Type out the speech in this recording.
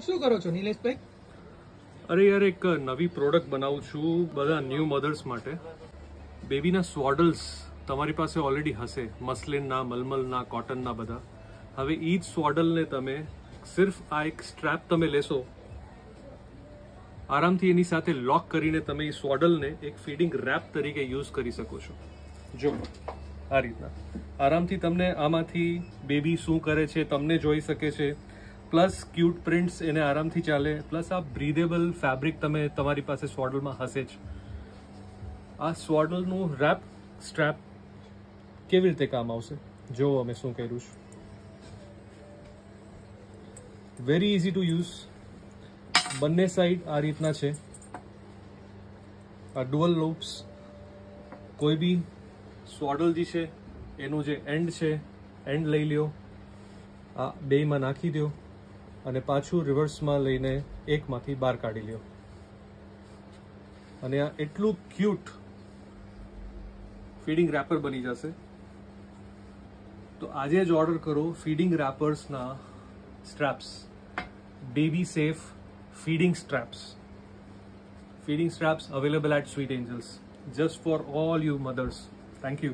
શું કરો છો નિલેશભાઈ? અરે યાર, એક નવી પ્રોડક્ટ બનાવું છું બધા ન્યૂ મધર્સ માટે. બેબીના સ્વોડલ્સ તમારી પાસે ઓલરેડી હશે, મસલિનના, મલમલના, કોટનના બધા. હવે ઈ જ સ્વોડલને તમે સિર્ફ આ એક સ્ટ્રેપ તમે લેશો, આરામથી એની સાથે લોક કરીને તમે એ સ્વોડલને એક ફીડિંગ રેપ તરીકે યુઝ કરી શકો છો. જો આ રીતના આરામથી તમને આમાંથી બેબી શું કરે છે તમને જોઈ શકે છે. પ્લસ ક્યુટ પ્રિન્ટ્સ એને આરામથી ચાલે. પ્લસ આ બ્રીદેબલ ફેબ્રિક તમે તમારી પાસે સ્વોડલમાં હશે જ. આ સ્વોડલનું રેપ સ્ટ્રેપ કેવી રીતે કામ આવશે જો અમે શું કર્યું છે. Very easy to use. બંને સાઈડ આ રીતના છે. આ ડુઅલ લૂપ્સ. કોઈ બી સ્વોડલ જે છે એનું જે એન્ડ છે એન્ડ લઈ લ્યો, આ બેમાં નાખી દો અને પાછું રિવર્સમાં લઈને એકમાંથી બહાર કાઢી લ્યો. અને આ એટલું ક્યુટ ફીડિંગ રેપર બની જશે. તો આજે જ ઓર્ડર કરો ફીડિંગ રેપર્સના straps. Baby safe feeding straps. Feeding straps available at Sweet Angels, just for all you mothers. Thank you.